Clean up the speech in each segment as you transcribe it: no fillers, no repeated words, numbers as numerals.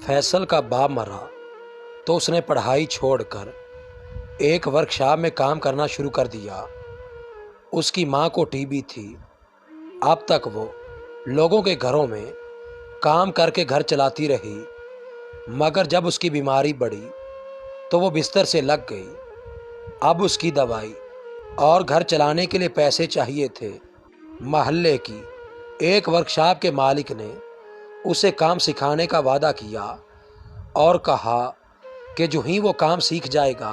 फैसल का बाप मरा तो उसने पढ़ाई छोड़कर एक वर्कशॉप में काम करना शुरू कर दिया। उसकी माँ को टीबी थी। अब तक वो लोगों के घरों में काम करके घर चलाती रही, मगर जब उसकी बीमारी बढ़ी तो वो बिस्तर से लग गई। अब उसकी दवाई और घर चलाने के लिए पैसे चाहिए थे। मोहल्ले की एक वर्कशॉप के मालिक ने उसे काम सिखाने का वादा किया और कहा कि जो ही वो काम सीख जाएगा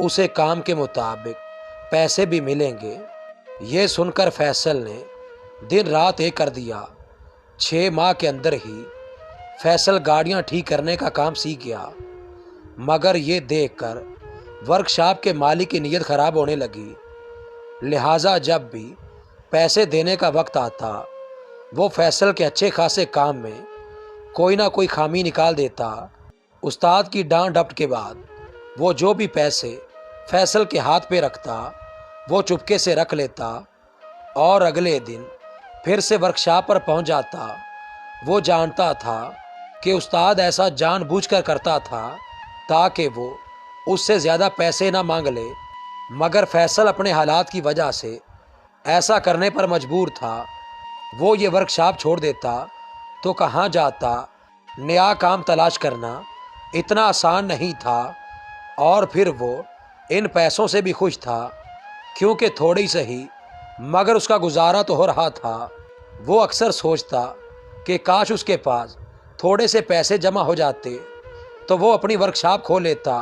उसे काम के मुताबिक पैसे भी मिलेंगे। ये सुनकर फैसल ने दिन रात एक कर दिया। 6 माह के अंदर ही फैसल गाड़ियां ठीक करने का काम सीख गया, मगर ये देखकर वर्कशॉप के मालिक की नीयत खराब होने लगी। लिहाजा जब भी पैसे देने का वक्त आता वो फैसल के अच्छे खासे काम में कोई ना कोई खामी निकाल देता। उस्ताद की डांट डपट के बाद वो जो भी पैसे फैसल के हाथ पे रखता वो चुपके से रख लेता और अगले दिन फिर से वर्कशॉप पर पहुंच जाता। वो जानता था कि उस्ताद ऐसा जानबूझकर करता था ताकि वो उससे ज़्यादा पैसे ना मांग ले, मगर फैसल अपने हालात की वजह से ऐसा करने पर मजबूर था। वो ये वर्कशॉप छोड़ देता तो कहाँ जाता। नया काम तलाश करना इतना आसान नहीं था और फिर वो इन पैसों से भी खुश था, क्योंकि थोड़ी सही मगर उसका गुजारा तो हो रहा था। वो अक्सर सोचता कि काश उसके पास थोड़े से पैसे जमा हो जाते तो वो अपनी वर्कशॉप खोल लेता,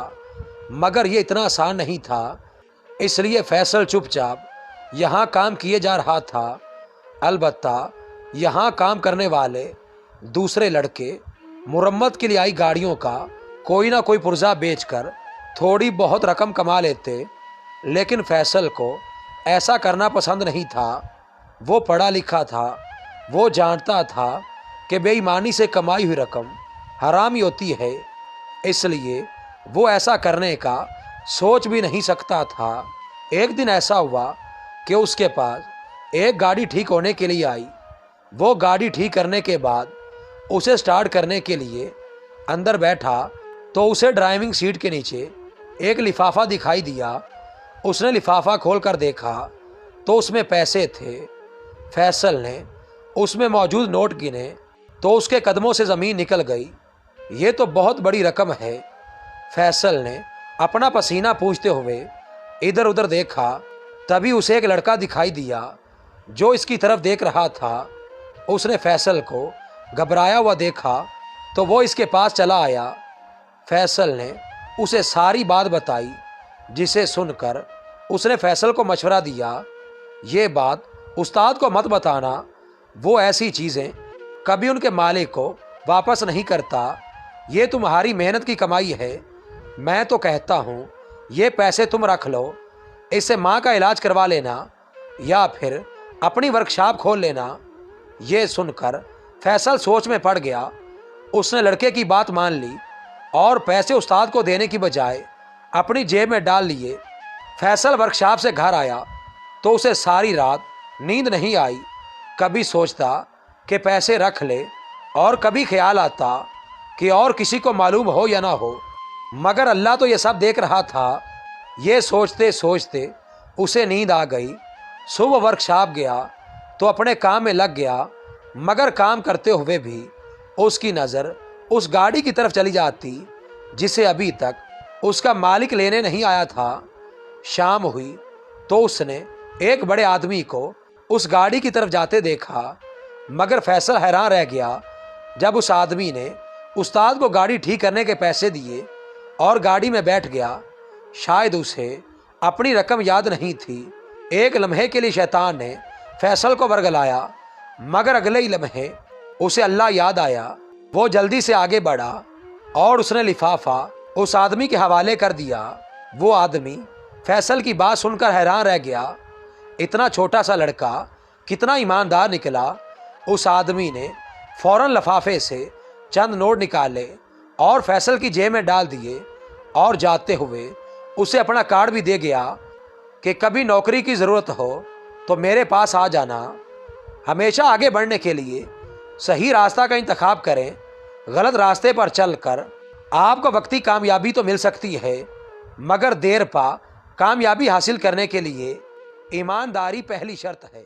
मगर ये इतना आसान नहीं था। इसलिए फैसल चुपचाप यहाँ काम किए जा रहा था। अलबत्ता यहाँ काम करने वाले दूसरे लड़के मुरम्मत के लिए आई गाड़ियों का कोई ना कोई पुर्जा बेचकर थोड़ी बहुत रकम कमा लेते, लेकिन फैसल को ऐसा करना पसंद नहीं था। वो पढ़ा लिखा था। वो जानता था कि बेईमानी से कमाई हुई रकम हराम ही होती है, इसलिए वो ऐसा करने का सोच भी नहीं सकता था। एक दिन ऐसा हुआ कि उसके पास एक गाड़ी ठीक होने के लिए आई। वो गाड़ी ठीक करने के बाद उसे स्टार्ट करने के लिए अंदर बैठा तो उसे ड्राइविंग सीट के नीचे एक लिफाफा दिखाई दिया। उसने लिफाफा खोलकर देखा तो उसमें पैसे थे। फैसल ने उसमें मौजूद नोट गिने तो उसके कदमों से ज़मीन निकल गई। ये तो बहुत बड़ी रकम है। फैसल ने अपना पसीना पूंछते हुए इधर उधर देखा, तभी उसे एक लड़का दिखाई दिया जो इसकी तरफ देख रहा था। उसने फैसल को घबराया हुआ देखा तो वो इसके पास चला आया। फैसल ने उसे सारी बात बताई, जिसे सुनकर उसने फैसल को मशवरा दिया, ये बात उस्ताद को मत बताना, वो ऐसी चीज़ें कभी उनके मालिक को वापस नहीं करता। ये तुम्हारी मेहनत की कमाई है। मैं तो कहता हूँ ये पैसे तुम रख लो, इससे माँ का इलाज करवा लेना या फिर अपनी वर्कशॉप खोल लेना। ये सुनकर फैसल सोच में पड़ गया। उसने लड़के की बात मान ली और पैसे उस्ताद को देने की बजाय अपनी जेब में डाल लिए। फैसल वर्कशॉप से घर आया तो उसे सारी रात नींद नहीं आई। कभी सोचता कि पैसे रख ले और कभी ख्याल आता कि और किसी को मालूम हो या ना हो, मगर अल्लाह तो ये सब देख रहा था। ये सोचते सोचते उसे नींद आ गई। सुबह वर्कशॉप गया तो अपने काम में लग गया, मगर काम करते हुए भी उसकी नज़र उस गाड़ी की तरफ चली जाती जिसे अभी तक उसका मालिक लेने नहीं आया था। शाम हुई तो उसने एक बड़े आदमी को उस गाड़ी की तरफ जाते देखा, मगर फैसल हैरान रह गया जब उस आदमी ने उस्ताद को गाड़ी ठीक करने के पैसे दिए और गाड़ी में बैठ गया। शायद उसे अपनी रकम याद नहीं थी। एक लम्हे के लिए शैतान ने फैसल को वर्गलाया, मगर अगले ही लम्हे उसे अल्लाह याद आया। वो जल्दी से आगे बढ़ा और उसने लिफाफा उस आदमी के हवाले कर दिया। वो आदमी फैसल की बात सुनकर हैरान रह गया। इतना छोटा सा लड़का कितना ईमानदार निकला। उस आदमी ने फौरन लिफाफे से चंद नोट निकाले और फैसल की जेब में डाल दिए और जाते हुए उसे अपना कार्ड भी दे गया कि कभी नौकरी की ज़रूरत हो तो मेरे पास आ जाना। हमेशा आगे बढ़ने के लिए सही रास्ता का इंतखाब करें, गलत रास्ते पर चलकर आपको वक्ती कामयाबी तो मिल सकती है, मगर देर पा कामयाबी हासिल करने के लिए ईमानदारी पहली शर्त है।